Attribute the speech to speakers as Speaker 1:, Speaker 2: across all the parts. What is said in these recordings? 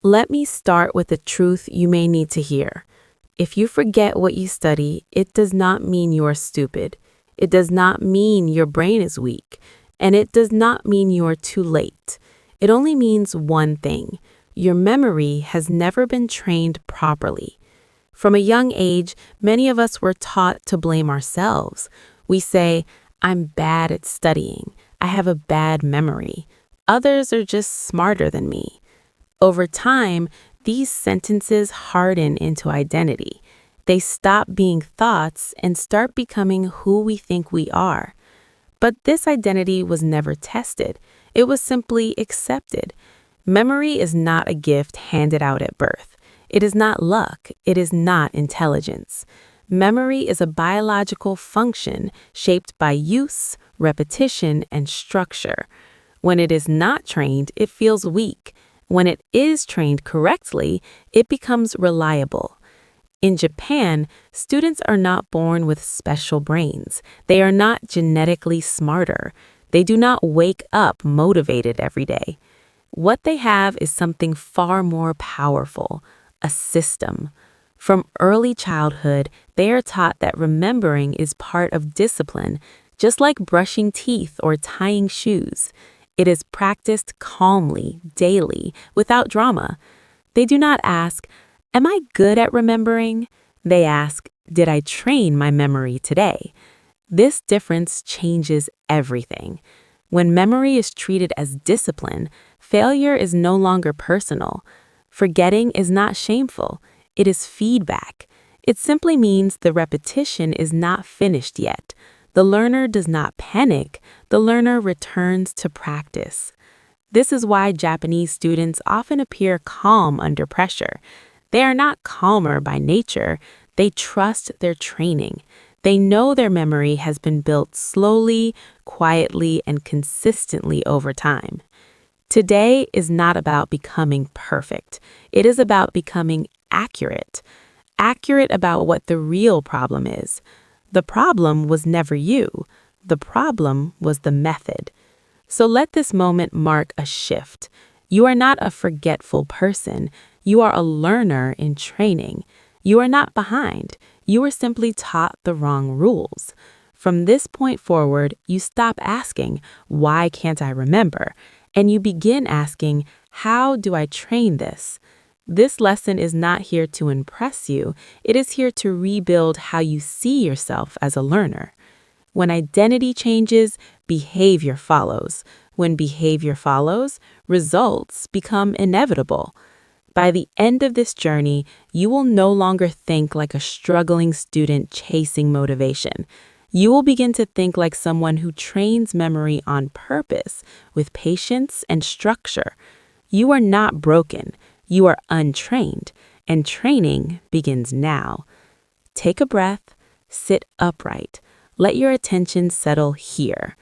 Speaker 1: Let me start with a truth you may need to hear. If you forget what you study, it does not mean you are stupid. It does not mean your brain is weak. And it does not mean you are too late. It only means one thing. Your memory has never been trained properly. From a young age, many of us were taught to blame ourselves. We say, I'm bad at studying. I have a bad memory. Others are just smarter than me. Over time, these sentences harden into identity. They stop being thoughts and start becoming who we think we are. But this identity was never tested. It was simply accepted. Memory is not a gift handed out at birth. It is not luck. It is not intelligence. Memory is a biological function shaped by use, repetition, and structure. When it is not trained, it feels weak. When it is trained correctly, it becomes reliable. In Japan, students are not born with special brains. They are not genetically smarter. They do not wake up motivated every day. What they have is something far more powerful, a system. From early childhood, they are taught that remembering is part of discipline, just like brushing teeth or tying shoes. It is practiced calmly, daily, without drama. They do not ask, am I good at remembering? They ask, did I train my memory today? This difference changes everything. When memory is treated as discipline, failure is no longer personal. Forgetting is not shameful. It is feedback. It simply means the repetition is not finished yet. The learner does not panic. The learner returns to practice. This is why Japanese students often appear calm under pressure. They are not calmer by nature. They trust their training. They know their memory has been built slowly, quietly, and consistently over time. Today is not about becoming perfect. It is about becoming accurate. Accurate about what the real problem is. The problem was never you. The problem was the method. So let this moment mark a shift. You are not a forgetful person. You are a learner in training. You are not behind. You are simply taught the wrong rules. From this point forward, you stop asking, why can't I remember? And you begin asking, how do I train this? This lesson is not here to impress you. It is here to rebuild how you see yourself as a learner. When identity changes, behavior follows. When behavior follows, results become inevitable. By the end of this journey, you will no longer think like a struggling student chasing motivation. You will begin to think like someone who trains memory on purpose, with patience and structure. You are not broken. You are untrained, and training begins now. Take a breath, sit upright. Let your attention settle here.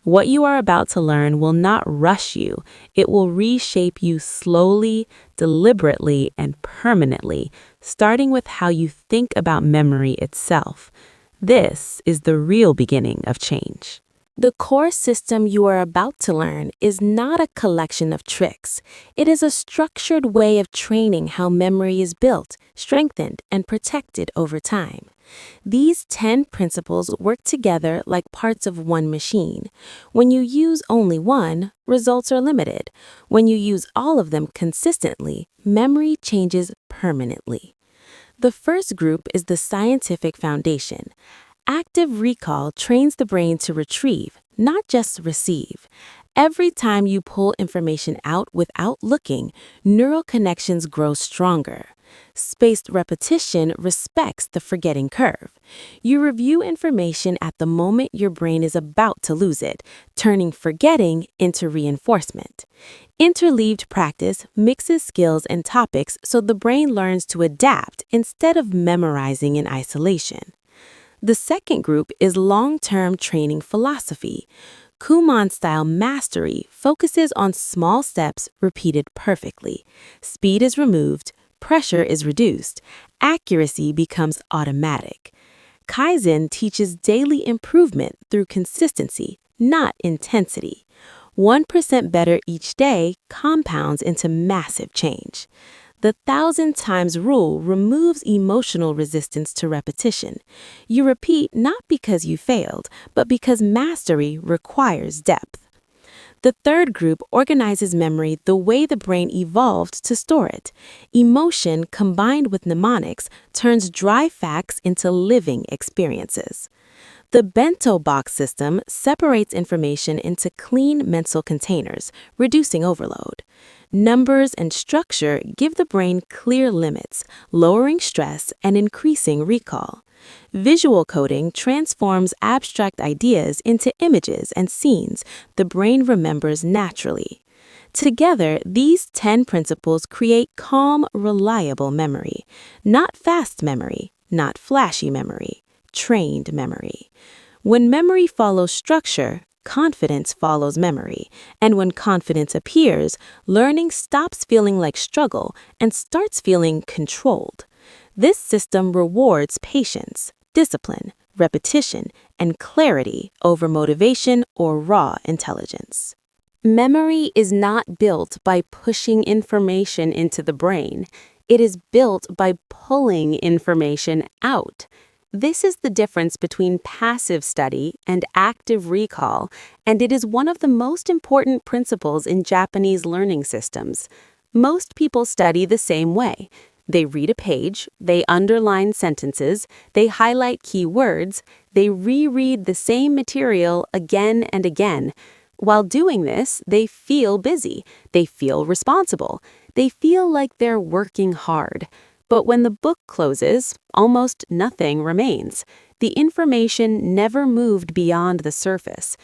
Speaker 1: What you are about to learn will not rush you. It will reshape you slowly, deliberately, and permanently, starting with how you think about memory itself. This is the real beginning of change. The core system you are about to learn is not a collection of tricks. It is a structured way of training how memory is built, strengthened, and protected over time. These 10 principles work together like parts of one machine. When you use only one, results are limited. When you use all of them consistently, memory changes permanently. The first group is the scientific foundation. Active recall trains the brain to retrieve, not just receive. Every time you pull information out without looking, neural connections grow stronger. Spaced repetition respects the forgetting curve. You review information at the moment your brain is about to lose it, turning forgetting into reinforcement. Interleaved practice mixes skills and topics so the brain learns to adapt instead of memorizing in isolation. The second group is long-term training philosophy. Kumon-style mastery focuses on small steps repeated perfectly. Speed is removed, pressure is reduced, accuracy becomes automatic. Kaizen teaches daily improvement through consistency, not intensity. 1% better each day compounds into massive change. The 1,000 times rule removes emotional resistance to repetition. You repeat not because you failed, but because mastery requires depth. The third group organizes memory the way the brain evolved to store it. Emotion combined with mnemonics turns dry facts into living experiences. The bento box system separates information into clean mental containers, reducing overload. Numbers and structure give the brain clear limits, lowering stress and increasing recall. Visual coding transforms abstract ideas into images and scenes the brain remembers naturally. Together, these 10 principles create calm, reliable memory. Not fast memory, not flashy memory, trained memory. When memory follows structure, confidence follows memory. And when confidence appears, learning stops feeling like struggle and starts feeling controlled. This system rewards patience, discipline, repetition, and clarity over motivation or raw intelligence. Memory is not built by pushing information into the brain. It is built by pulling information out. This is the difference between passive study and active recall, and it is one of the most important principles in Japanese learning systems. Most people study the same way. They read a page, they underline sentences, they highlight key words, they reread the same material again and again. While doing this, they feel busy, they feel responsible, they feel like they're working hard. But when the book closes, almost nothing remains. The information never moved beyond the surface.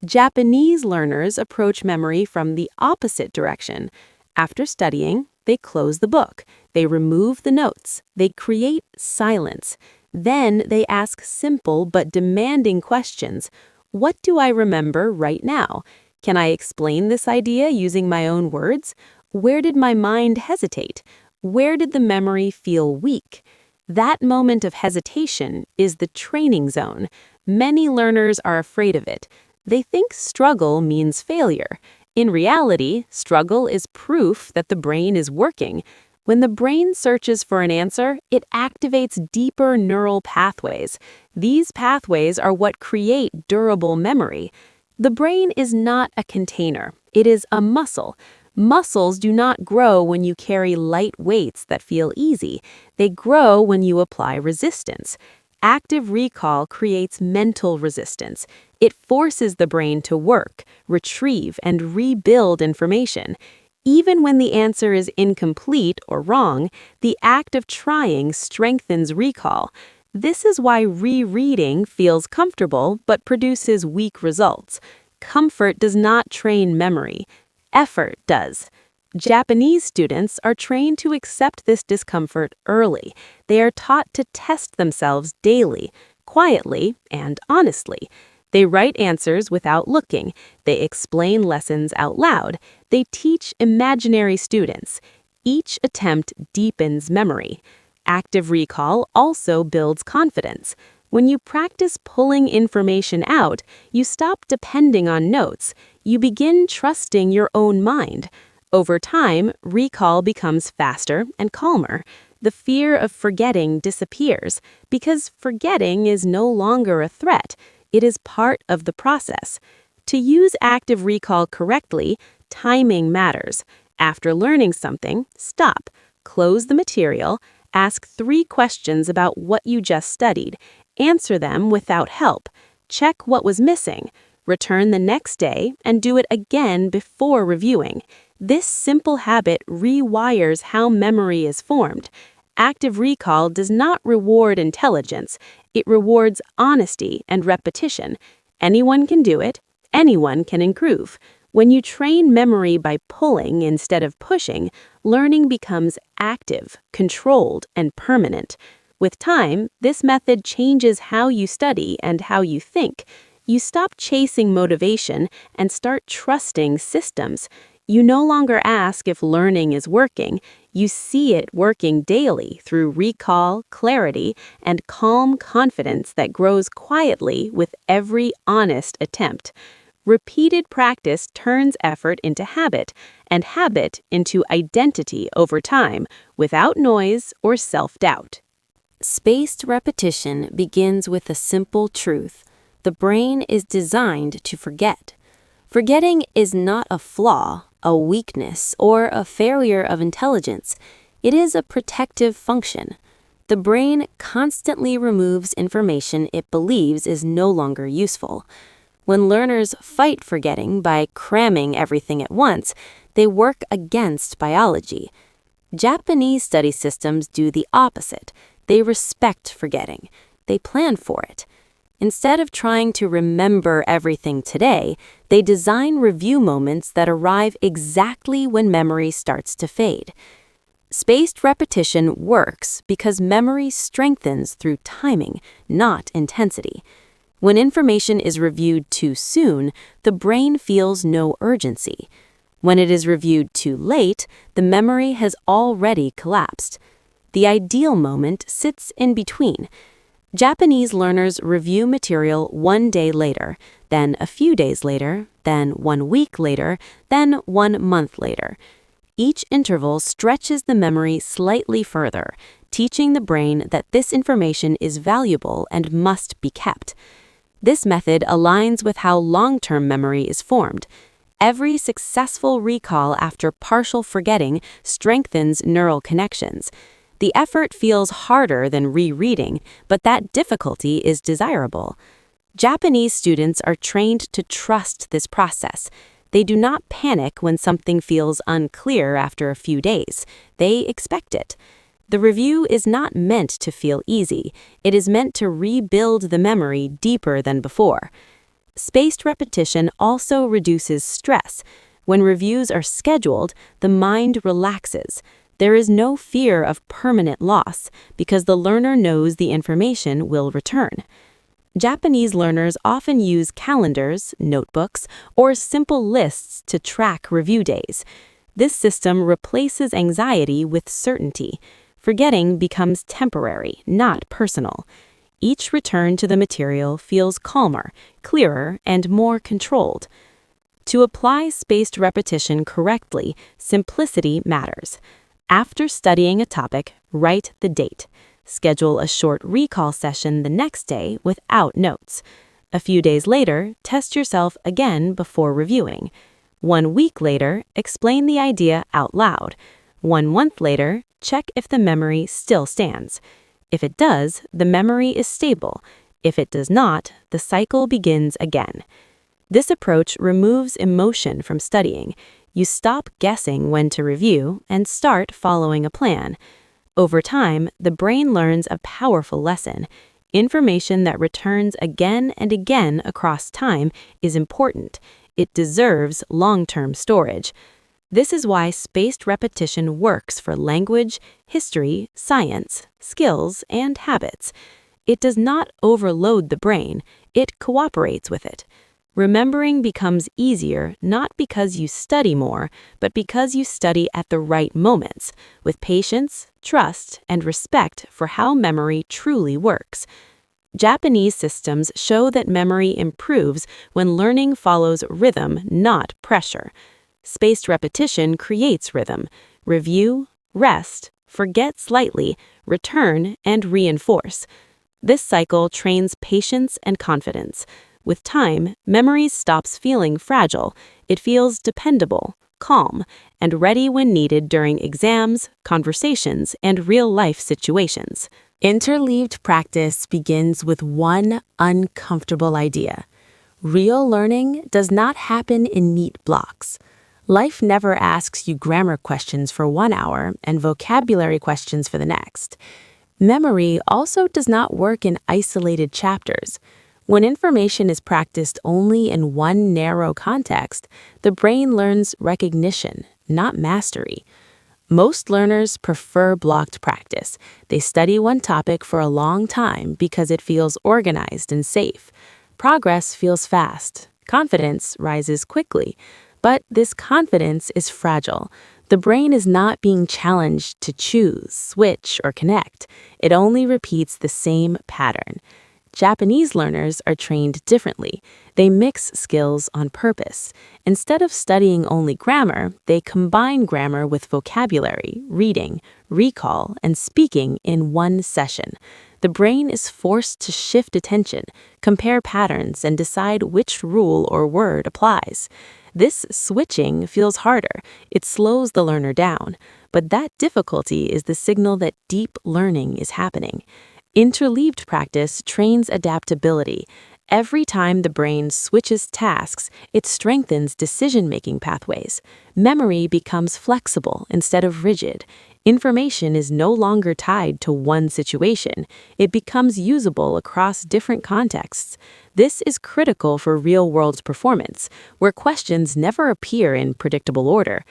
Speaker 1: Japanese learners approach memory from the opposite direction. After studying, they close the book, they remove the notes, they create silence. Then they ask simple but demanding questions. What do I remember right now? Can I explain this idea using my own words? Where did my mind hesitate? Where did the memory feel weak? That moment of hesitation is the training zone. Many learners are afraid of it. They think struggle means failure. In reality, struggle is proof that the brain is working. When the brain searches for an answer, it activates deeper neural pathways. These pathways are what create durable memory. The brain is not a container. It is a muscle. Muscles do not grow when you carry light weights that feel easy. They grow when you apply resistance. Active recall creates mental resistance. It forces the brain to work, retrieve, and rebuild information. Even when the answer is incomplete or wrong, the act of trying strengthens recall. This is why rereading feels comfortable but produces weak results. Comfort does not train memory. Effort does. Japanese students are trained to accept this discomfort early. They are taught to test themselves daily, quietly, and honestly. They write answers without looking. They explain lessons out loud. They teach imaginary students. Each attempt deepens memory. Active recall also builds confidence. When you practice pulling information out, you stop depending on notes. You begin trusting your own mind. Over time, recall becomes faster and calmer. The fear of forgetting disappears because forgetting is no longer a threat. It is part of the process. To use active recall correctly, timing matters. After learning something, stop, close the material, ask 3 questions about what you just studied, answer them without help, check what was missing, return the next day, and do it again before reviewing. This simple habit rewires how memory is formed. Active recall does not reward intelligence. It rewards honesty and repetition. Anyone can do it. Anyone can improve. When you train memory by pulling instead of pushing, learning becomes active, controlled, and permanent. With time, this method changes how you study and how you think. You stop chasing motivation and start trusting systems. You no longer ask if learning is working. You see it working daily through recall, clarity, and calm confidence that grows quietly with every honest attempt. Repeated practice turns effort into habit, and habit into identity over time, without noise or self-doubt. Spaced repetition begins with a simple truth. The brain is designed to forget. Forgetting is not a flaw, a weakness, or a failure of intelligence. It is a protective function. The brain constantly removes information it believes is no longer useful. When learners fight forgetting by cramming everything at once, they work against biology. Japanese study systems do the opposite. They respect forgetting. They plan for it. Instead of trying to remember everything today, they design review moments that arrive exactly when memory starts to fade. Spaced repetition works because memory strengthens through timing, not intensity. When information is reviewed too soon, the brain feels no urgency. When it is reviewed too late, the memory has already collapsed. The ideal moment sits in between. Japanese learners review material 1 day later, then a few days later, then 1 week later, then 1 month later. Each interval stretches the memory slightly further, teaching the brain that this information is valuable and must be kept. This method aligns with how long-term memory is formed. Every successful recall after partial forgetting strengthens neural connections. The effort feels harder than rereading, but that difficulty is desirable. Japanese students are trained to trust this process. They do not panic when something feels unclear after a few days. They expect it. The review is not meant to feel easy. It is meant to rebuild the memory deeper than before. Spaced repetition also reduces stress. When reviews are scheduled, the mind relaxes. There is no fear of permanent loss because the learner knows the information will return. Japanese learners often use calendars, notebooks, or simple lists to track review days. This system replaces anxiety with certainty. Forgetting becomes temporary, not personal. Each return to the material feels calmer, clearer, and more controlled. To apply spaced repetition correctly, simplicity matters. After studying a topic, write the date. Schedule a short recall session the next day without notes. A few days later, test yourself again before reviewing. 1 week later, explain the idea out loud. 1 month later, check if the memory still stands. If it does, the memory is stable. If it does not, the cycle begins again. This approach removes emotion from studying. You stop guessing when to review and start following a plan. Over time, the brain learns a powerful lesson. Information that returns again and again across time is important. It deserves long-term storage. This is why spaced repetition works for language, history, science, skills, and habits. It does not overload the brain, it cooperates with it. Remembering becomes easier not because you study more, but because you study at the right moments, with patience, trust, and respect for how memory truly works. Japanese systems show that memory improves when learning follows rhythm, not pressure. Spaced repetition creates rhythm. Review, rest, forget slightly, return, and reinforce. This cycle trains patience and confidence. With time, memory stops feeling fragile. It feels dependable, calm, and ready when needed during exams, conversations, and real-life situations. Interleaved practice begins with one uncomfortable idea. Real learning does not happen in neat blocks. Life never asks you grammar questions for 1 hour and vocabulary questions for the next. Memory also does not work in isolated chapters. When information is practiced only in one narrow context, the brain learns recognition, not mastery. Most learners prefer blocked practice. They study one topic for a long time because it feels organized and safe. Progress feels fast. Confidence rises quickly. But this confidence is fragile. The brain is not being challenged to choose, switch, or connect. It only repeats the same pattern. Japanese learners are trained differently. They mix skills on purpose. Instead of studying only grammar, they combine grammar with vocabulary, reading, recall, and speaking in one session. The brain is forced to shift attention, compare patterns, and decide which rule or word applies. This switching feels harder. It slows the learner down. But that difficulty is the signal that deep learning is happening. Interleaved practice trains adaptability. Every time the brain switches tasks, it strengthens decision-making pathways. Memory becomes flexible instead of rigid. Information is no longer tied to one situation. It becomes usable across different contexts. This is critical for real-world performance, where questions never appear in predictable order.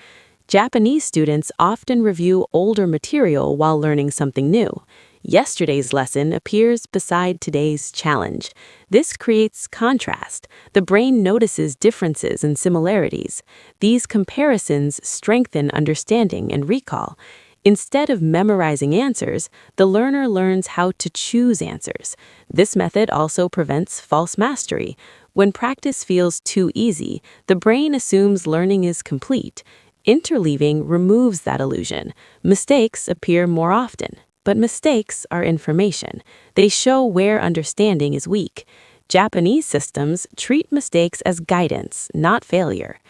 Speaker 1: Japanese students often review older material while learning something new. Yesterday's lesson appears beside today's challenge. This creates contrast. The brain notices differences and similarities. These comparisons strengthen understanding and recall. Instead of memorizing answers, the learner learns how to choose answers. This method also prevents false mastery. When practice feels too easy, the brain assumes learning is complete. Interleaving removes that illusion. Mistakes appear more often. But mistakes are information. They show where understanding is weak. Japanese systems treat mistakes as guidance, not failure.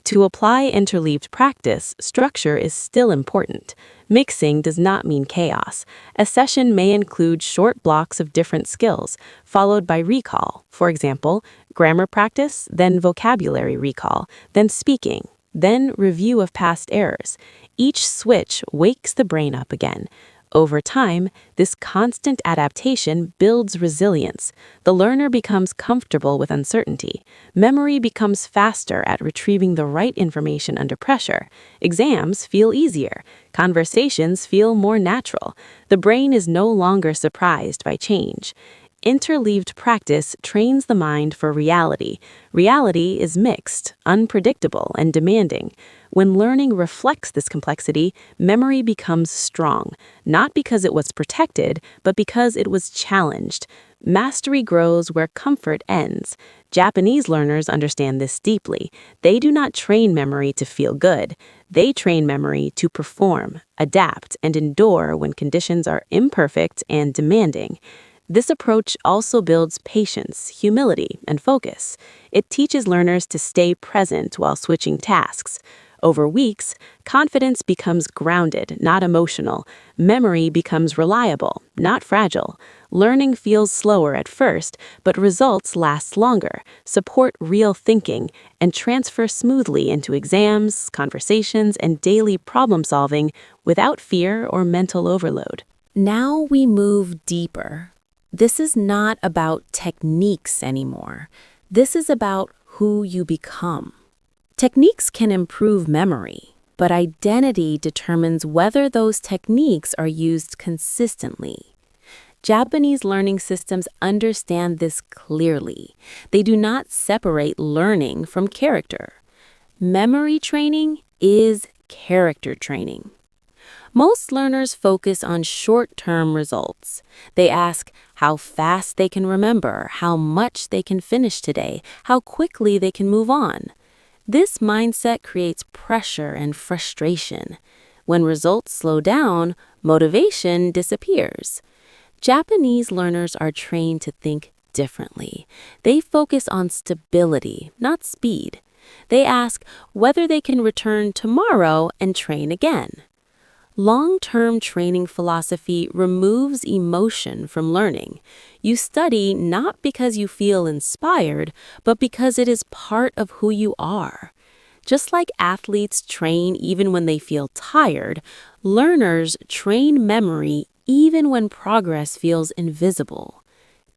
Speaker 1: To apply interleaved practice, structure is still important. Mixing does not mean chaos. A session may include short blocks of different skills, followed by recall. For example, grammar practice, then vocabulary recall, then speaking, then review of past errors. Each switch wakes the brain up again. Over time, this constant adaptation builds resilience. The learner becomes comfortable with uncertainty. Memory becomes faster at retrieving the right information under pressure. Exams feel easier. Conversations feel more natural. The brain is no longer surprised by change. Interleaved practice trains the mind for reality. Reality is mixed, unpredictable, and demanding. When learning reflects this complexity, memory becomes strong, not because it was protected, but because it was challenged. Mastery grows where comfort ends. Japanese learners understand this deeply. They do not train memory to feel good. They train memory to perform, adapt, and endure when conditions are imperfect and demanding. This approach also builds patience, humility, and focus. It teaches learners to stay present while switching tasks. Over weeks, confidence becomes grounded, not emotional. Memory becomes reliable, not fragile. Learning feels slower at first, but results last longer, support real thinking, and transfer smoothly into exams, conversations, and daily problem-solving without fear or mental overload. Now we move deeper. This is not about techniques anymore. This is about who you become. Techniques can improve memory, but identity determines whether those techniques are used consistently. Japanese learning systems understand this clearly. They do not separate learning from character. Memory training is character training. Most learners focus on short-term results. They ask how fast they can remember, how much they can finish today, how quickly they can move on. This mindset creates pressure and frustration. When results slow down, motivation disappears. Japanese learners are trained to think differently. They focus on stability, not speed. They ask whether they can return tomorrow and train again. Long-term training philosophy removes emotion from learning. You study not because you feel inspired, but because it is part of who you are. Just like athletes train even when they feel tired, learners train memory even when progress feels invisible.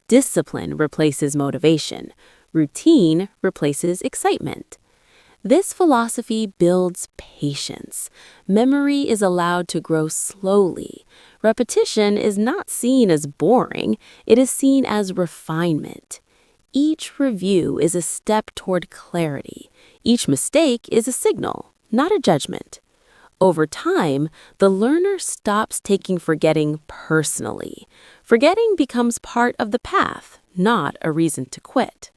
Speaker 1: Discipline replaces motivation. Routine replaces excitement. This philosophy builds patience. Memory is allowed to grow slowly. Repetition is not seen as boring, it is seen as refinement. Each review is a step toward clarity. Each mistake is a signal, not a judgment. Over time, the learner stops taking forgetting personally. Forgetting becomes part of the path, not a reason to quit.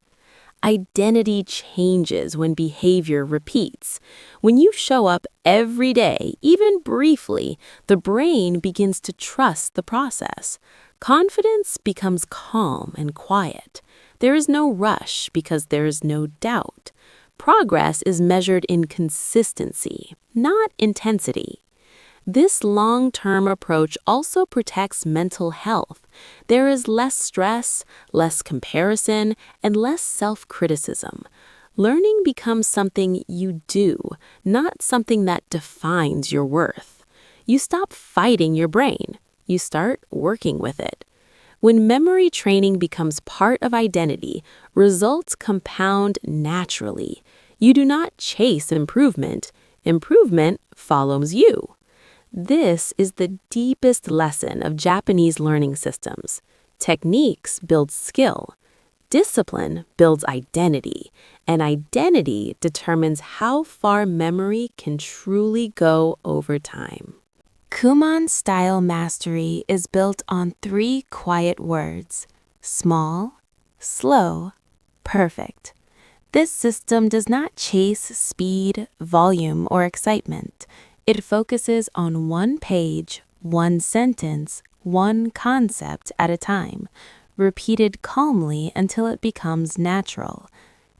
Speaker 1: Identity changes when behavior repeats. When you show up every day, even briefly, the brain begins to trust the process. Confidence becomes calm and quiet. There is no rush because there is no doubt. Progress is measured in consistency, not intensity. This long-term approach also protects mental health. There is less stress, less comparison, and less self-criticism. Learning becomes something you do, not something that defines your worth. You stop fighting your brain. You start working with it. When memory training becomes part of identity, results compound naturally. You do not chase improvement. Improvement follows you. This is the deepest lesson of Japanese learning systems. Techniques build skill. Discipline builds identity. And identity determines how far memory can truly go over time. Kumon style mastery is built on 3 quiet words: small, slow, perfect. This system does not chase speed, volume, or excitement. It focuses on one page, one sentence, one concept at a time, repeated calmly until it becomes natural.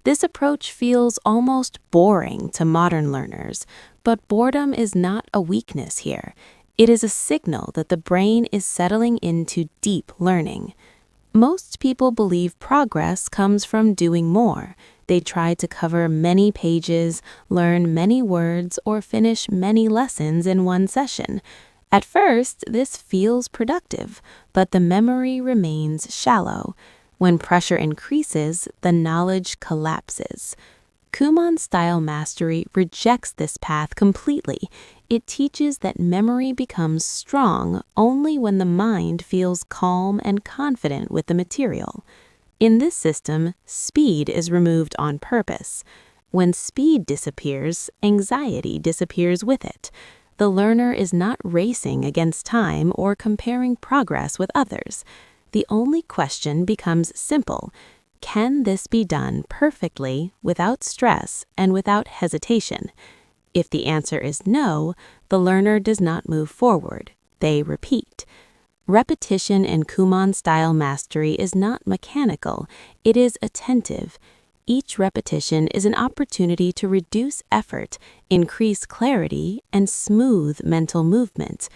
Speaker 1: This approach feels almost boring to modern learners, but boredom is not a weakness here. It is a signal that the brain is settling into deep learning. Most people believe progress comes from doing more. They try to cover many pages, learn many words, or finish many lessons in one session. At first, this feels productive, but the memory remains shallow. When pressure increases, the knowledge collapses. Kumon-style mastery rejects this path completely. It teaches that memory becomes strong only when the mind feels calm and confident with the material. In this system, speed is removed on purpose. When speed disappears, anxiety disappears with it. The learner is not racing against time or comparing progress with others. The only question becomes simple: can this be done perfectly, without stress, and without hesitation? If the answer is no, the learner does not move forward. They repeat. Repetition in Kumon-style mastery is not mechanical, it is attentive. Each repetition is an opportunity to reduce effort, increase clarity, and smooth mental movement.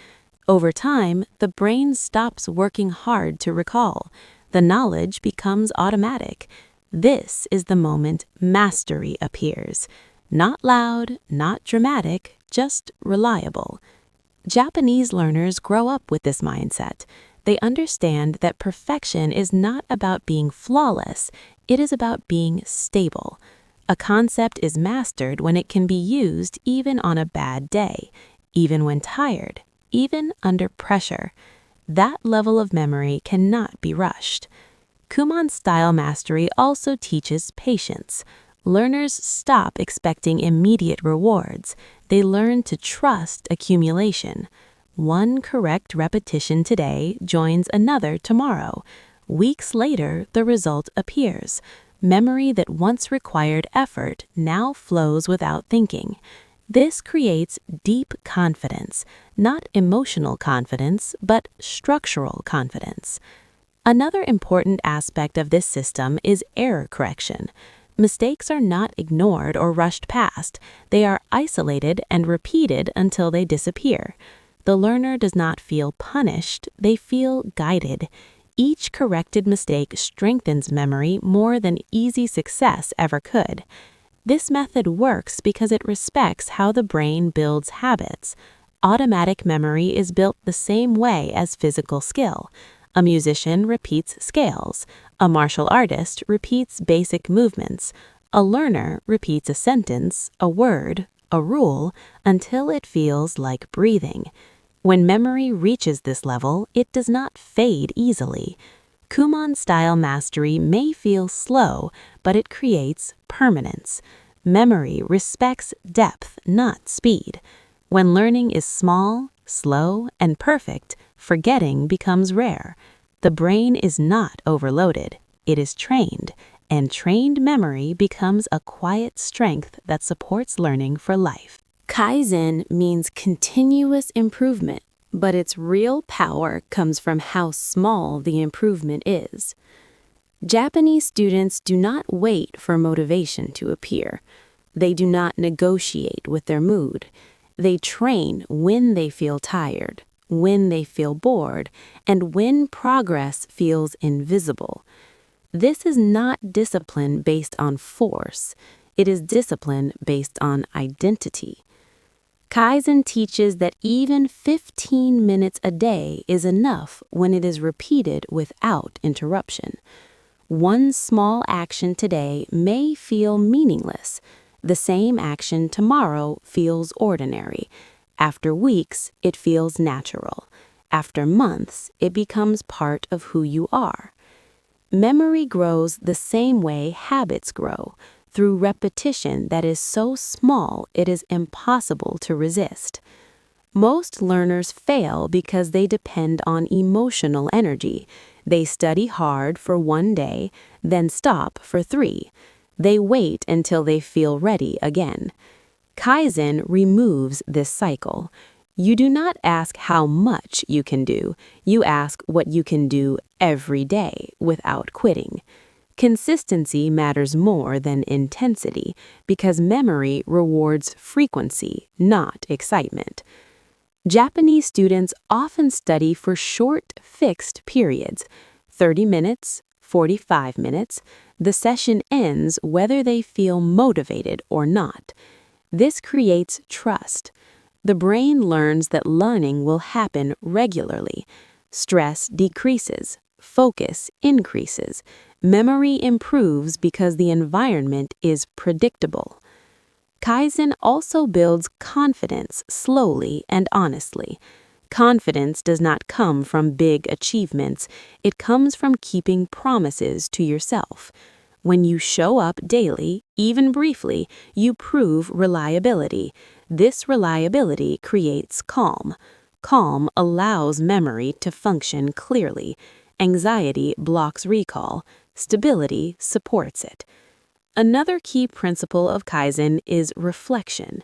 Speaker 1: Over time, the brain stops working hard to recall. The knowledge becomes automatic. This is the moment mastery appears. Not loud, not dramatic, just reliable. Japanese learners grow up with this mindset. They understand that perfection is not about being flawless, it is about being stable. A concept is mastered when it can be used even on a bad day, even when tired, even under pressure. That level of memory cannot be rushed. Kumon-style mastery also teaches patience. Learners stop expecting immediate rewards. They learn to trust accumulation. One correct repetition today joins another tomorrow. Weeks later, the result appears. Memory that once required effort now flows without thinking. This creates deep confidence, not emotional confidence, but structural confidence. Another important aspect of this system is error correction. Mistakes are not ignored or rushed past. They are isolated and repeated until they disappear. The learner does not feel punished, they feel guided. Each corrected mistake strengthens memory more than easy success ever could. This method works because it respects how the brain builds habits. Automatic memory is built the same way as physical skill. A musician repeats scales. A martial artist repeats basic movements. A learner repeats a sentence, a word, a rule, until it feels like breathing. When memory reaches this level, it does not fade easily. Kumon-style mastery may feel slow, but it creates permanence. Memory respects depth, not speed. When learning is small, slow, and perfect, forgetting becomes rare. The brain is not overloaded. it is trained, and trained memory becomes a quiet strength that supports learning for life. Kaizen means continuous improvement, but its real power comes from how small the improvement is. Japanese students do not wait for motivation to appear. They do not negotiate with their mood. They train when they feel tired, when they feel bored, and when progress feels invisible. This is not discipline based on force. It is discipline based on identity. Kaizen teaches that even 15 minutes a day is enough when it is repeated without interruption. One small action today may feel meaningless. The same action tomorrow feels ordinary. After weeks, it feels natural. After months, it becomes part of who you are. Memory grows the same way habits grow, through repetition that is so small it is impossible to resist. Most learners fail because they depend on emotional energy. They study hard for 1 day, then stop for 3. They wait until they feel ready again. Kaizen removes this cycle. You do not ask how much you can do. You ask what you can do every day without quitting. Consistency matters more than intensity because memory rewards frequency, not excitement. Japanese students often study for short, fixed periods, 30 minutes, 45 minutes. The session ends whether they feel motivated or not. This creates trust. The brain learns that learning will happen regularly. Stress decreases, focus increases, memory improves because the environment is predictable. Kaizen also builds confidence slowly and honestly. Confidence does not come from big achievements. It comes from keeping promises to yourself. When you show up daily, even briefly, you prove reliability. This reliability creates calm. Calm allows memory to function clearly. Anxiety blocks recall. Stability supports it. Another key principle of Kaizen is reflection.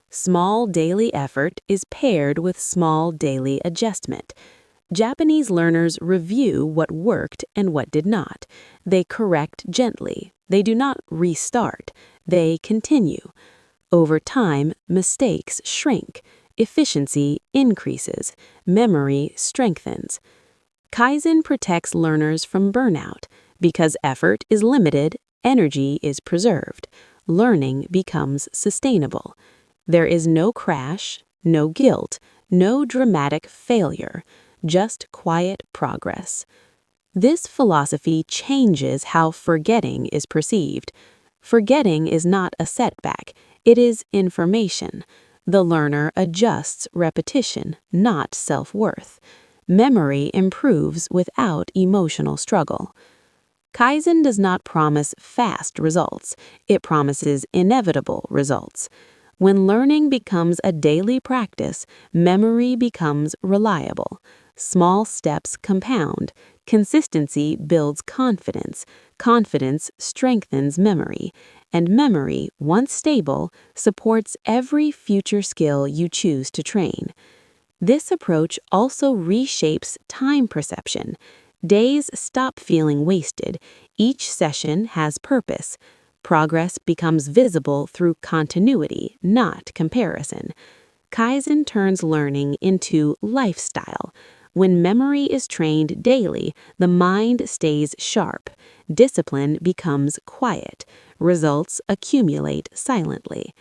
Speaker 1: Small daily effort is paired with small daily adjustment. Japanese learners review what worked and what did not. They correct gently. They do not restart. They continue. Over time, mistakes shrink. Efficiency increases. Memory strengthens. Kaizen protects learners from burnout. Because effort is limited, energy is preserved. Learning becomes sustainable. There is no crash, no guilt, no dramatic failure, just quiet progress. This philosophy changes how forgetting is perceived. Forgetting is not a setback, it is information. The learner adjusts repetition, not self-worth. Memory improves without emotional struggle. Kaizen does not promise fast results, it promises inevitable results. When learning becomes a daily practice, memory becomes reliable. Small steps compound. Consistency builds confidence. Confidence strengthens memory. And memory, once stable, supports every future skill you choose to train. This approach also reshapes time perception. Days stop feeling wasted. Each session has purpose. Progress becomes visible through continuity, not comparison. Kaizen turns learning into lifestyle. When memory is trained daily, the mind stays sharp. Discipline becomes quiet. Results accumulate silently.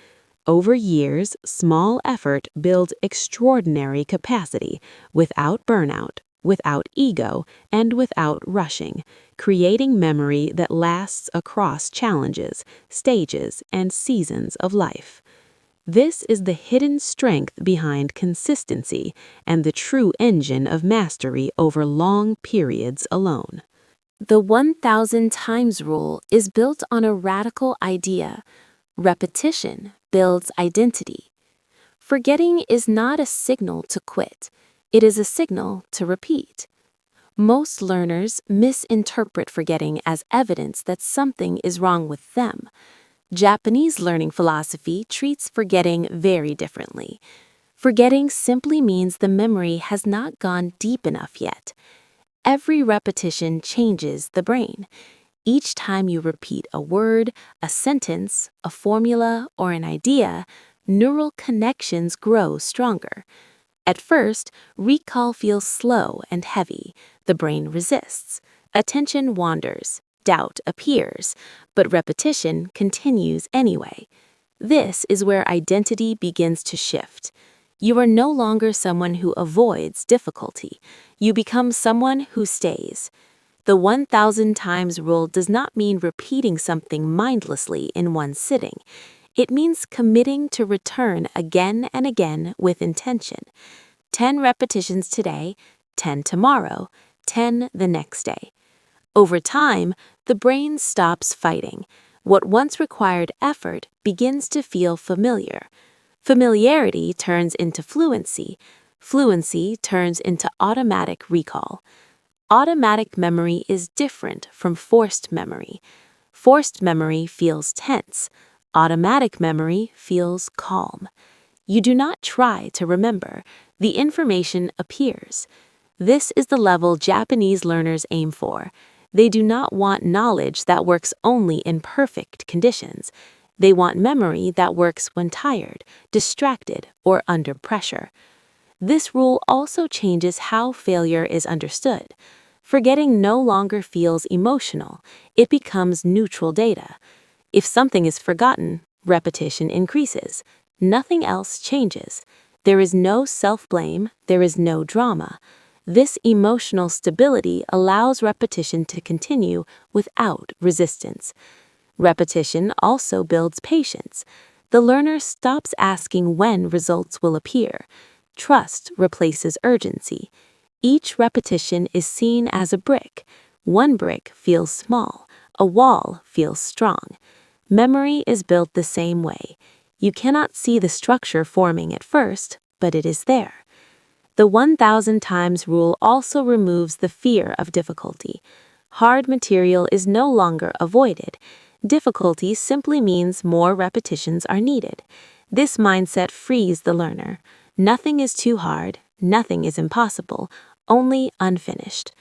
Speaker 1: Over years, small effort builds extraordinary capacity without burnout, without ego, and without rushing, creating memory that lasts across challenges, stages, and seasons of life. This is the hidden strength behind consistency and the true engine of mastery over long periods alone. The 1,000 times rule is built on a radical idea. Repetition builds identity. Forgetting is not a signal to quit. It is a signal to repeat. Most learners misinterpret forgetting as evidence that something is wrong with them. Japanese learning philosophy treats forgetting very differently. Forgetting simply means the memory has not gone deep enough yet. Every repetition changes the brain. Each time you repeat a word, a sentence, a formula, or an idea, neural connections grow stronger. At first, recall feels slow and heavy. The brain resists. Attention wanders. Doubt appears. But repetition continues anyway. This is where identity begins to shift. You are no longer someone who avoids difficulty. You become someone who stays. The 1,000 times rule does not mean repeating something mindlessly in one sitting. It means committing to return again and again with intention. 10 repetitions today, 10 tomorrow, 10 the next day. Over time, the brain stops fighting. What once required effort begins to feel familiar. Familiarity turns into fluency. Fluency turns into automatic recall. Automatic memory is different from forced memory. Forced memory feels tense. Automatic memory feels calm. You do not try to remember. The information appears. This is the level Japanese learners aim for. They do not want knowledge that works only in perfect conditions. They want memory that works when tired, distracted, or under pressure. This rule also changes how failure is understood. Forgetting no longer feels emotional. It becomes neutral data. If something is forgotten, repetition increases. Nothing else changes. There is no self-blame, there is no drama. This emotional stability allows repetition to continue without resistance. Repetition also builds patience. The learner stops asking when results will appear. Trust replaces urgency. Each repetition is seen as a brick. One brick feels small. A wall feels strong. Memory is built the same way. You cannot see the structure forming at first, but it is there. The 1,000 times rule also removes the fear of difficulty. Hard material is no longer avoided. Difficulty simply means more repetitions are needed. This mindset frees the learner. Nothing is too hard, nothing is impossible, only unfinished.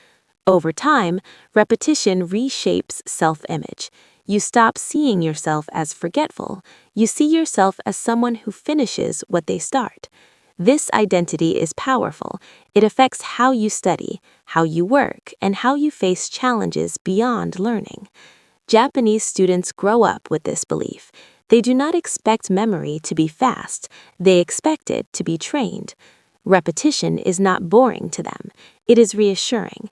Speaker 1: Over time, repetition reshapes self-image. You stop seeing yourself as forgetful. You see yourself as someone who finishes what they start. This identity is powerful. It affects how you study, how you work, and how you face challenges beyond learning. Japanese students grow up with this belief. They do not expect memory to be fast. They expect it to be trained. Repetition is not boring to them. It is reassuring.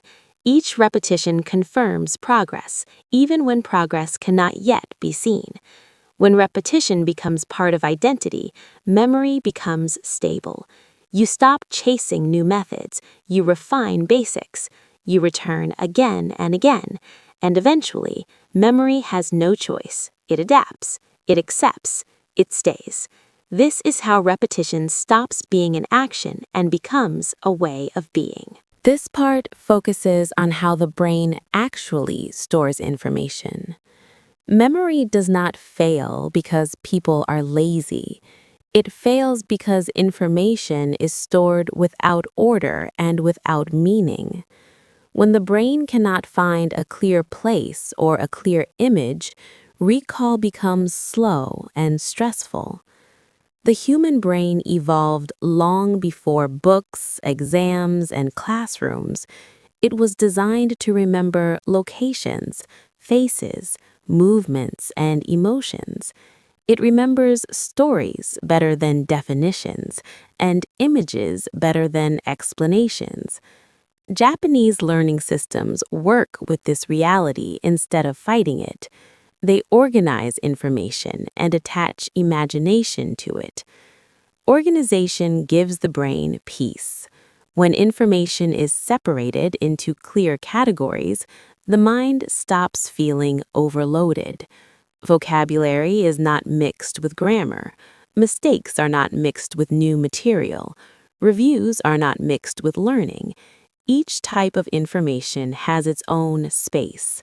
Speaker 1: Each repetition confirms progress, even when progress cannot yet be seen. When repetition becomes part of identity, memory becomes stable. You stop chasing new methods. You refine basics. You return again and again. And eventually, memory has no choice. It adapts. It accepts. It stays. This is how repetition stops being an action and becomes a way of being. This part focuses on how the brain actually stores information. Memory does not fail because people are lazy. It fails because information is stored without order and without meaning. When the brain cannot find a clear place or a clear image, recall becomes slow and stressful. The human brain evolved long before books, exams, and classrooms. It was designed to remember locations, faces, movements, and emotions. It remembers stories better than definitions and images better than explanations. Japanese learning systems work with this reality instead of fighting it. They organize information and attach imagination to it. Organization gives the brain peace. When information is separated into clear categories, the mind stops feeling overloaded. Vocabulary is not mixed with grammar. Mistakes are not mixed with new material. Reviews are not mixed with learning. Each type of information has its own space.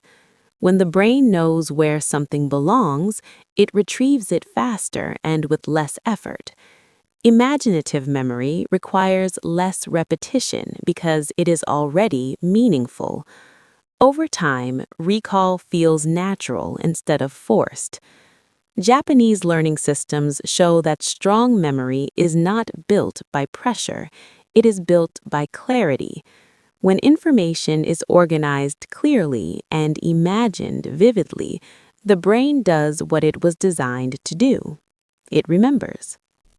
Speaker 1: When the brain knows where something belongs, it retrieves it faster and with less effort. Imaginative memory requires less repetition because it is already meaningful. Over time, recall feels natural instead of forced. Japanese learning systems show that strong memory is not built by pressure, it is built by clarity. When information is organized clearly and imagined vividly, the brain does what it was designed to do. It remembers.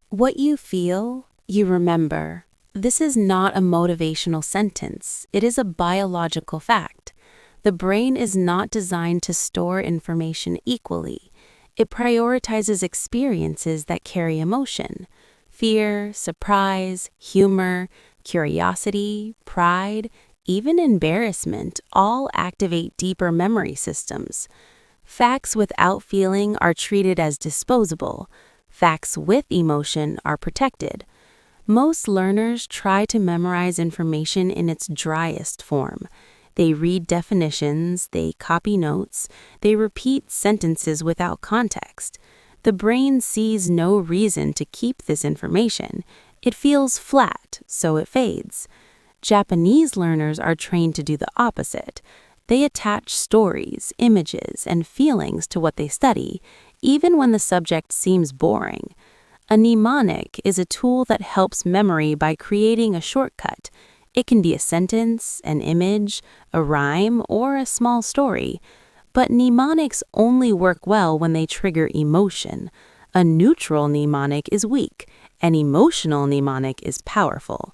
Speaker 1: What you feel, you remember. This is not a motivational sentence. It is a biological fact. The brain is not designed to store information equally. It prioritizes experiences that carry emotion. Fear, surprise, humor, curiosity, pride, even embarrassment all activate deeper memory systems. Facts without feeling are treated as disposable. Facts with emotion are protected. Most learners try to memorize information in its driest form. They read definitions, they copy notes, they repeat sentences without context. The brain sees no reason to keep this information. It feels flat, so it fades. Japanese learners are trained to do the opposite. They attach stories, images, and feelings to what they study, even when the subject seems boring. A mnemonic is a tool that helps memory by creating a shortcut. It can be a sentence, an image, a rhyme, or a small story. But mnemonics only work well when they trigger emotion. A neutral mnemonic is weak. An emotional mnemonic is powerful.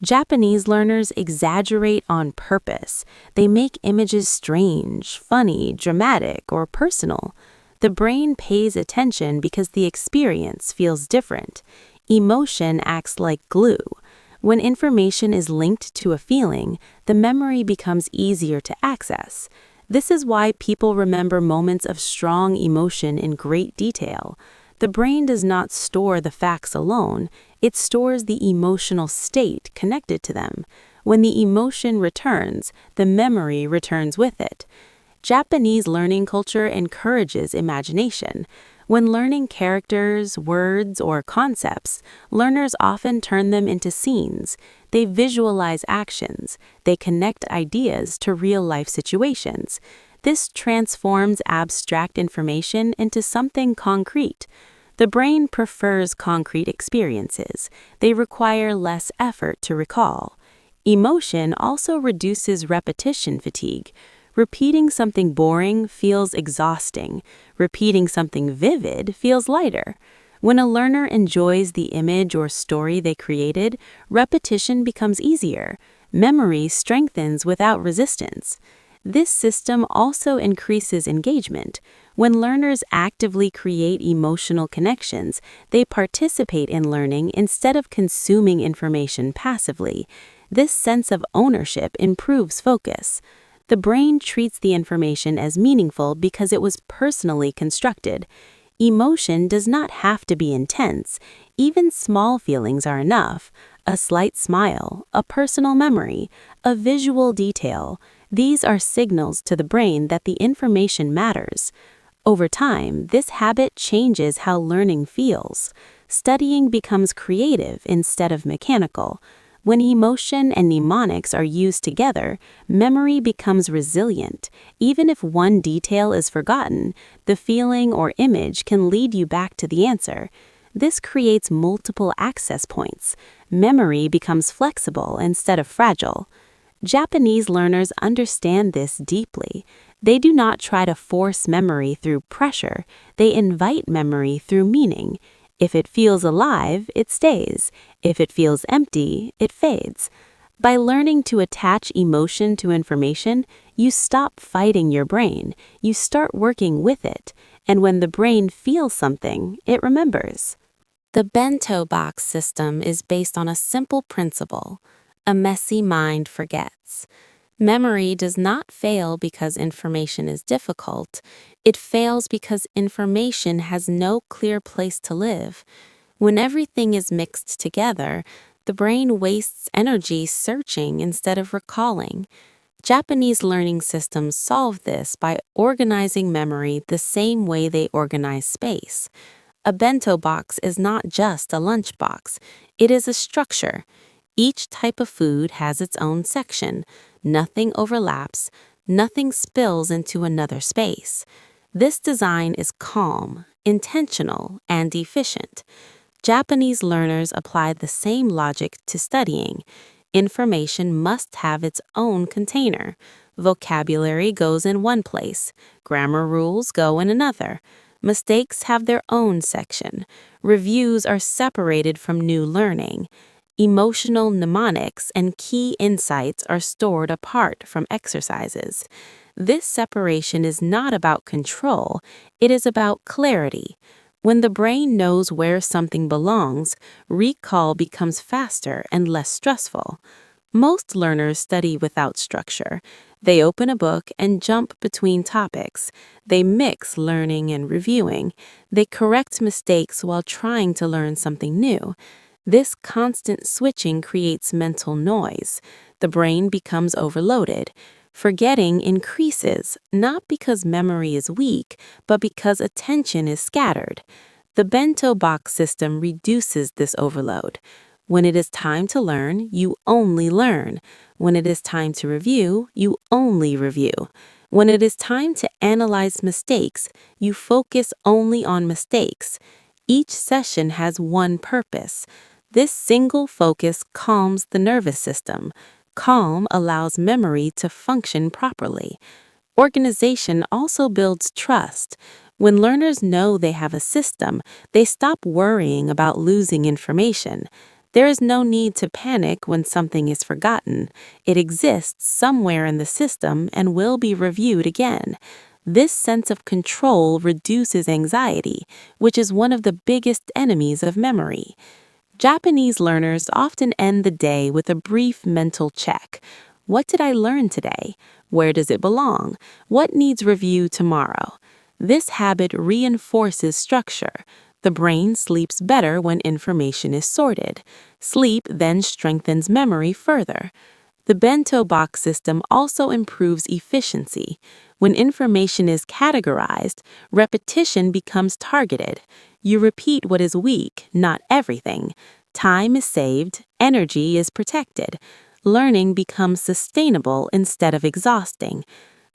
Speaker 1: Japanese learners exaggerate on purpose. They make images strange, funny, dramatic, or personal. The brain pays attention because the experience feels different. Emotion acts like glue. When information is linked to a feeling, the memory becomes easier to access. This is why people remember moments of strong emotion in great detail. The brain does not store the facts alone, it stores the emotional state connected to them. When the emotion returns, the memory returns with it. Japanese learning culture encourages imagination. When learning characters, words, or concepts, learners often turn them into scenes. They visualize actions. They connect ideas to real-life situations. This transforms abstract information into something concrete. The brain prefers concrete experiences. They require less effort to recall. Emotion also reduces repetition fatigue. Repeating something boring feels exhausting. Repeating something vivid feels lighter. When a learner enjoys the image or story they created, repetition becomes easier. Memory strengthens without resistance. This system also increases engagement. When learners actively create emotional connections, they participate in learning instead of consuming information passively. This sense of ownership improves focus. The brain treats the information as meaningful because it was personally constructed. Emotion does not have to be intense. Even small feelings are enough. A slight smile, a personal memory, a visual detail. These are signals to the brain that the information matters. Over time, this habit changes how learning feels. Studying becomes creative instead of mechanical. When emotion and mnemonics are used together, memory becomes resilient. Even if one detail is forgotten, the feeling or image can lead you back to the answer. This creates multiple access points. Memory becomes flexible instead of fragile. Japanese learners understand this deeply. They do not try to force memory through pressure. They invite memory through meaning. If it feels alive, it stays. If it feels empty, it fades. By learning to attach emotion to information, you stop fighting your brain. You start working with it. And when the brain feels something, it remembers. The bento box system is based on a simple principle. A messy mind forgets. Memory does not fail because information is difficult. It fails because information has no clear place to live. When everything is mixed together, The brain wastes energy searching instead of recalling. Japanese learning systems solve this by organizing memory the same way they organize space. A bento box is not just a lunchbox, it is a structure. Each type of food has its own section. Nothing overlaps, nothing spills into another space. This design is calm, intentional, and efficient. Japanese learners apply the same logic to studying. Information must have its own container. Vocabulary goes in one place, grammar rules go in another. Mistakes have their own section. Reviews are separated from new learning. Emotional mnemonics and key insights are stored apart from exercises. This separation is not about control, it is about clarity. When the brain knows where something belongs, recall becomes faster and less stressful. Most learners study without structure. They open a book and jump between topics. They mix learning and reviewing. They correct mistakes while trying to learn something new. This constant switching creates mental noise. The brain becomes overloaded. Forgetting increases, not because memory is weak, but because attention is scattered. The bento box system reduces this overload. When it is time to learn, you only learn. When it is time to review, you only review. When it is time to analyze mistakes, you focus only on mistakes. Each session has one purpose. This single focus calms the nervous system. Calm allows memory to function properly. Organization also builds trust. When learners know they have a system, they stop worrying about losing information. There is no need to panic when something is forgotten. It exists somewhere in the system and will be reviewed again. This sense of control reduces anxiety, which is one of the biggest enemies of memory. Japanese learners often end the day with a brief mental check. What did I learn today? Where does it belong? What needs review tomorrow? This habit reinforces structure. The brain sleeps better when information is sorted. Sleep then strengthens memory further. The bento box system also improves efficiency. When information is categorized, repetition becomes targeted. You repeat what is weak, not everything. Time is saved, energy is protected. Learning becomes sustainable instead of exhausting.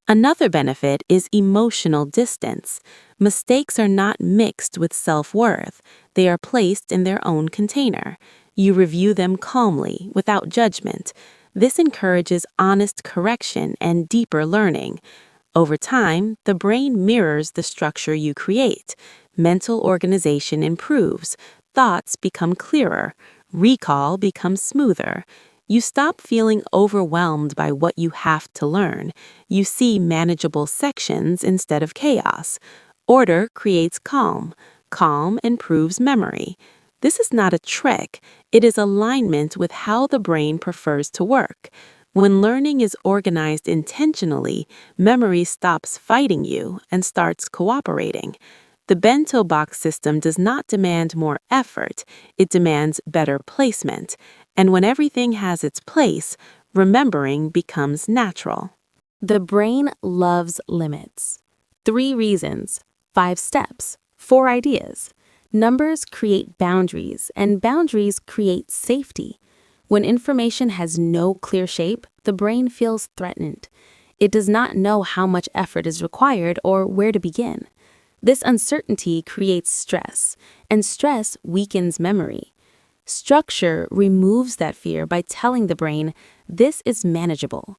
Speaker 1: Another benefit is emotional distance. Mistakes are not mixed with self-worth. They are placed in their own container. You review them calmly, without judgment. This encourages honest correction and deeper learning. Over time, the brain mirrors the structure you create. Mental organization improves. Thoughts become clearer. Recall becomes smoother. You stop feeling overwhelmed by what you have to learn. You see manageable sections instead of chaos. Order creates calm. Calm improves memory. This is not a trick. It is alignment with how the brain prefers to work. When learning is organized intentionally, memory stops fighting you and starts cooperating. The bento box system does not demand more effort, it demands better placement. And when everything has its place, remembering becomes natural. The brain loves limits. 3 reasons, 5 steps, 4 ideas. Numbers create boundaries, and boundaries create safety. When information has no clear shape, the brain feels threatened. It does not know how much effort is required or where to begin. This uncertainty creates stress, and stress weakens memory. Structure removes that fear by telling the brain, this is manageable.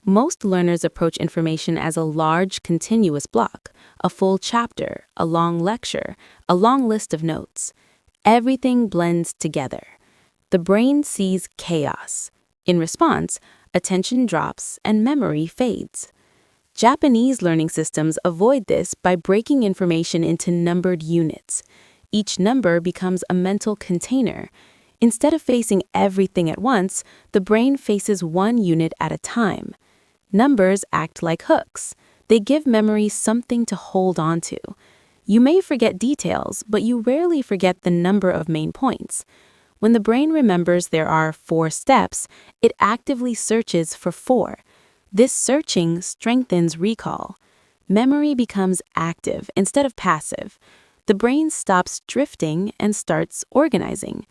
Speaker 1: Most learners approach information as a large, continuous block, a full chapter, a long lecture, a long list of notes. Everything blends together. The brain sees chaos. In response, attention drops and memory fades. Japanese learning systems avoid this by breaking information into numbered units. Each number becomes a mental container. Instead of facing everything at once, the brain faces one unit at a time. Numbers act like hooks. They give memory something to hold on to. You may forget details, but you rarely forget the number of main points. When the brain remembers there are 4 steps, it actively searches for 4. This searching strengthens recall. Memory becomes active instead of passive. The brain stops drifting and starts organizing.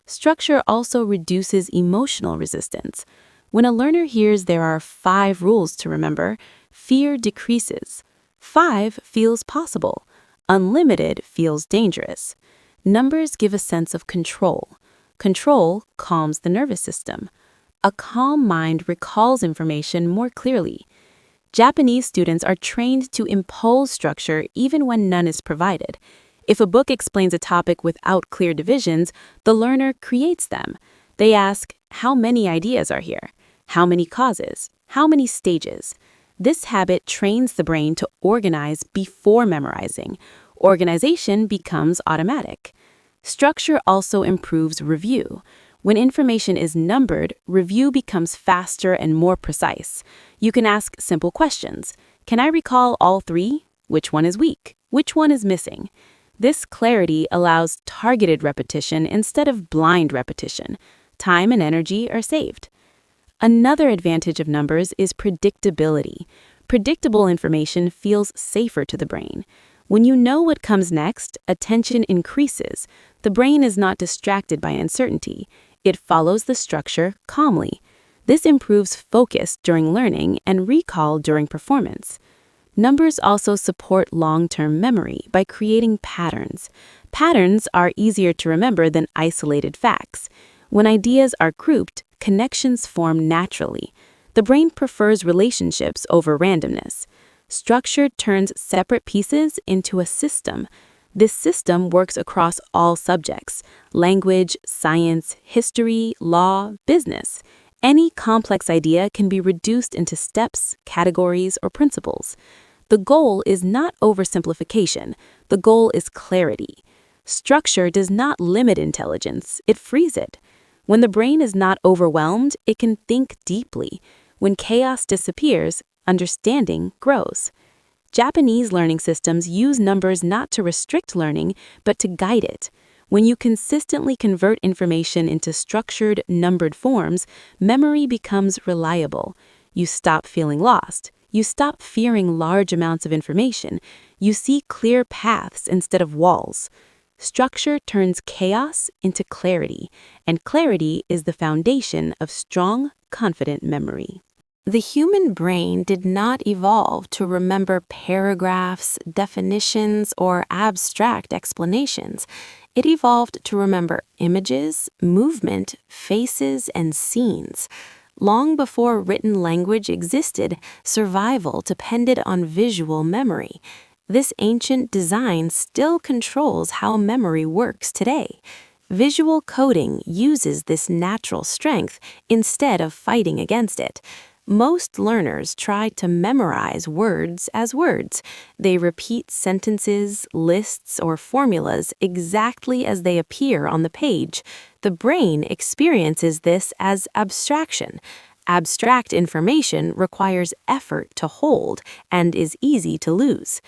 Speaker 1: Structure also reduces emotional resistance. When a learner hears there are 5 rules to remember, fear decreases. 5 feels possible. Unlimited feels dangerous. Numbers give a sense of control. Control calms the nervous system. A calm mind recalls information more clearly. Japanese students are trained to impose structure even when none is provided. If a book explains a topic without clear divisions, the learner creates them. They ask, how many ideas are here? How many causes? How many stages? This habit trains the brain to organize before memorizing. Organization becomes automatic. Structure also improves review. When information is numbered, review becomes faster and more precise. You can ask simple questions. Can I recall all 3? Which one is weak? Which one is missing? This clarity allows targeted repetition instead of blind repetition. Time and energy are saved. Another advantage of numbers is predictability. Predictable information feels safer to the brain. When you know what comes next, attention increases. The brain is not distracted by uncertainty. It follows the structure calmly. This improves focus during learning and recall during performance. Numbers also support long-term memory by creating patterns. Patterns are easier to remember than isolated facts. When ideas are grouped, connections form naturally. The brain prefers relationships over randomness. Structure turns separate pieces into a system. This system works across all subjects: language, science, history, law, business. Any complex idea can be reduced into steps, categories, or principles. The goal is not oversimplification. The goal is clarity. Structure does not limit intelligence, it frees it. When the brain is not overwhelmed, it can think deeply. When chaos disappears, understanding grows. Japanese learning systems use numbers not to restrict learning, but to guide it. When you consistently convert information into structured, numbered forms, memory becomes reliable. You stop feeling lost. You stop fearing large amounts of information. You see clear paths instead of walls. Structure turns chaos into clarity, and clarity is the foundation of strong, confident memory. The human brain did not evolve to remember paragraphs, definitions, or abstract explanations. It evolved to remember images, movement, faces, and scenes. Long before written language existed, survival depended on visual memory. This ancient design still controls how memory works today. Visual coding uses this natural strength instead of fighting against it. Most learners try to memorize words as words. They repeat sentences, lists, or formulas exactly as they appear on the page. The brain experiences this as abstraction. Abstract information requires effort to hold and is easy to lose.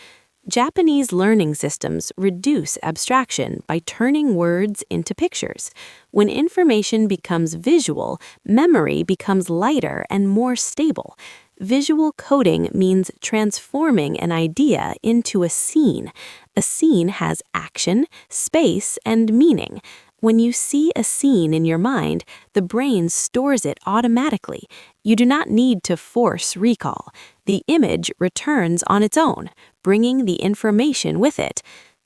Speaker 1: Japanese learning systems reduce abstraction by turning words into pictures. When information becomes visual, memory becomes lighter and more stable. Visual coding means transforming an idea into a scene. A scene has action, space, and meaning. When you see a scene in your mind, the brain stores it automatically. You do not need to force recall. The image returns on its own, bringing the information with it.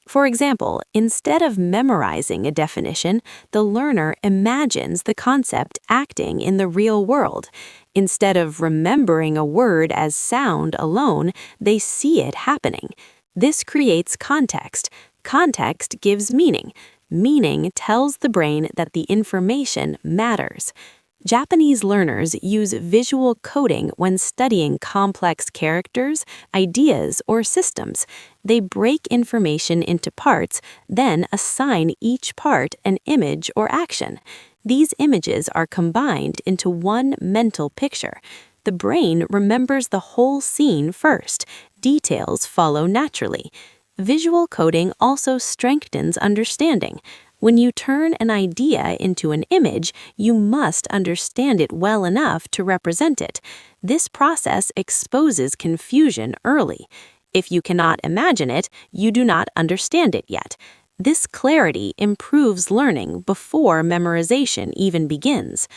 Speaker 1: For example, instead of memorizing a definition, the learner imagines the concept acting in the real world. Instead of remembering a word as sound alone, they see it happening. This creates context. Context gives meaning. Meaning tells the brain that the information matters. Japanese learners use visual coding when studying complex characters, ideas, or systems. They break information into parts, then assign each part an image or action. These images are combined into one mental picture. The brain remembers the whole scene first. Details follow naturally. Visual coding also strengthens understanding.
Speaker 2: When you turn an idea into an image, you must understand it well enough to represent it. This process exposes confusion early. If you cannot imagine it, you do not understand it yet. This clarity improves learning before memorization even begins.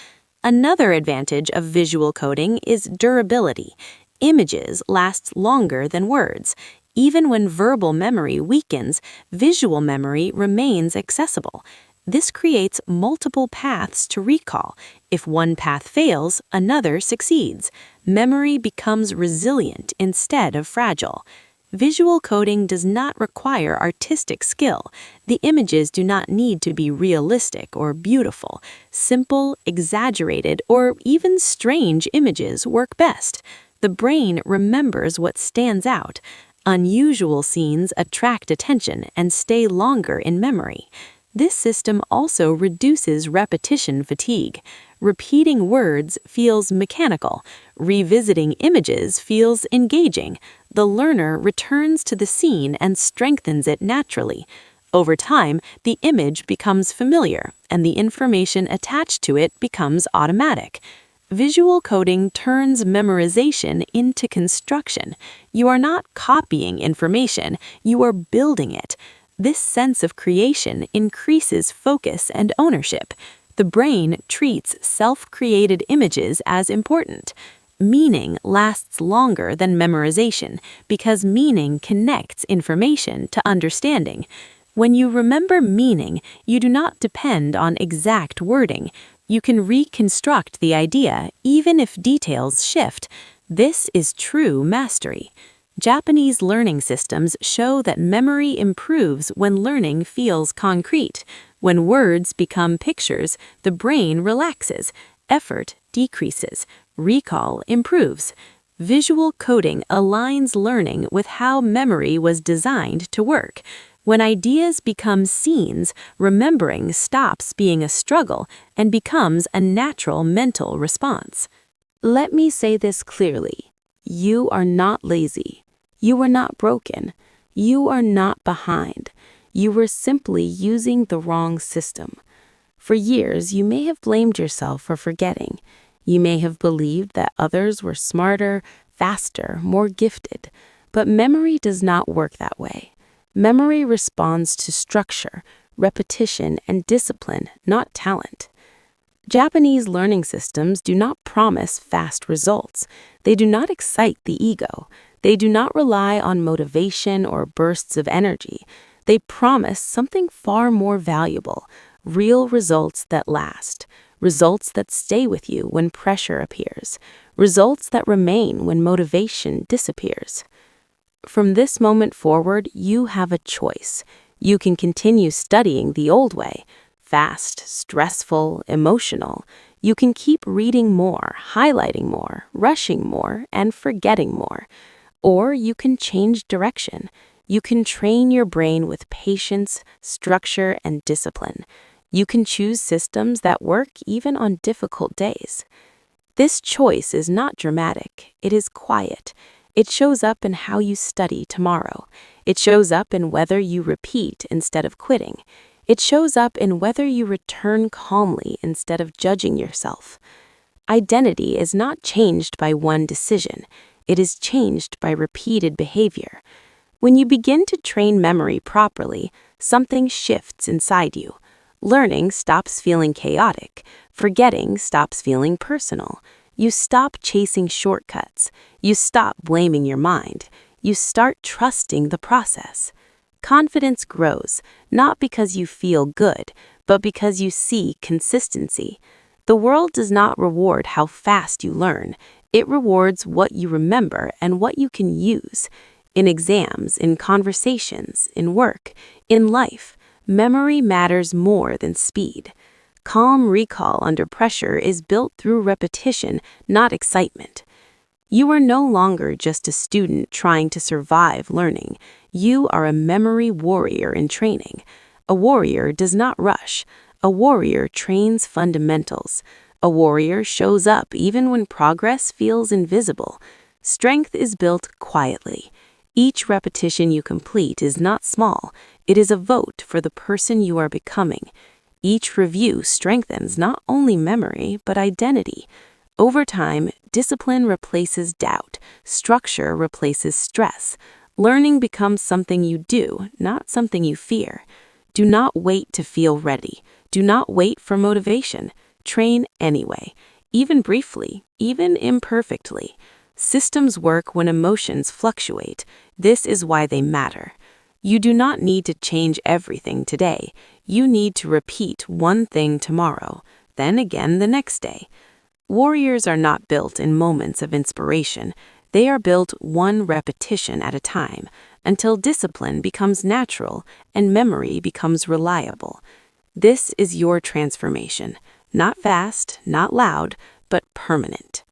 Speaker 2: Another advantage of visual coding is durability. Images last longer than words. Even when verbal memory weakens, visual memory remains accessible. This creates multiple paths to recall. If one path fails, another succeeds. Memory becomes resilient instead of fragile. Visual coding does not require artistic skill. The images do not need to be realistic or beautiful. Simple, exaggerated, or even strange images work best. The brain remembers what stands out. Unusual scenes attract attention and stay longer in memory. This system also reduces repetition fatigue. Repeating words feels mechanical. Revisiting images feels engaging. The learner returns to the scene and strengthens it naturally. Over time, the image becomes familiar, and the information attached to it becomes automatic. Visual coding turns memorization into construction. You are not copying information, you are building it. This sense of creation increases focus and ownership. The brain treats self-created images as important. Meaning lasts longer than memorization because meaning connects information to understanding. When you remember meaning, you do not depend on exact wording. You can reconstruct the idea even if details shift. This is true mastery. Japanese learning systems show that memory improves when learning feels concrete. When words become pictures, the brain relaxes, effort decreases, recall improves. Visual coding aligns learning with how memory was designed to work. When ideas become scenes, remembering stops being a struggle and becomes a natural mental response. Let me say this clearly. You are not lazy. You are not broken. You are not behind. You were simply using the wrong system. For years, you may have blamed yourself for forgetting. You may have believed that others were smarter, faster, more gifted. But memory does not work that way. Memory responds to structure, repetition, and discipline, not talent. Japanese learning systems do not promise fast results. They do not excite the ego. They do not rely on motivation or bursts of energy. They promise something far more valuable, real results that last, results that stay with you when pressure appears, results that remain when motivation disappears. From this moment forward, you have a choice. You can continue studying the old way, fast, stressful, emotional. You can keep reading more, highlighting more, rushing more, and forgetting more. Or you can change direction. You can train your brain with patience, structure, and discipline. You can choose systems that work even on difficult days. This choice is not dramatic. It is quiet. It shows up in how you study tomorrow. It shows up in whether you repeat instead of quitting. It shows up in whether you return calmly instead of judging yourself. Identity is not changed by one decision. It is changed by repeated behavior. When you begin to train memory properly, something shifts inside you. Learning stops feeling chaotic. Forgetting stops feeling personal. You stop chasing shortcuts. You stop blaming your mind. You start trusting the process. Confidence grows, not because you feel good, but because you see consistency. The world does not reward how fast you learn. It rewards what you remember and what you can use. In exams, in conversations, in work, in life, memory matters more than speed. Calm recall under pressure is built through repetition, not excitement. You are no longer just a student trying to survive learning. You are a memory warrior in training. A warrior does not rush. A warrior trains fundamentals. A warrior shows up even when progress feels invisible. Strength is built quietly. Each repetition you complete is not small. It is a vote for the person you are becoming. Each review strengthens not only memory, but identity. Over time, discipline replaces doubt, structure replaces stress. Learning becomes something you do, not something you fear. Do not wait to feel ready. Do not wait for motivation. Train anyway, even briefly, even imperfectly. Systems work when emotions fluctuate. This is why they matter. You do not need to change everything today. You need to repeat one thing tomorrow, then again the next day. Warriors are not built in moments of inspiration. They are built one repetition at a time, until discipline becomes natural and memory becomes reliable. This is your transformation. Not fast, not loud, but permanent.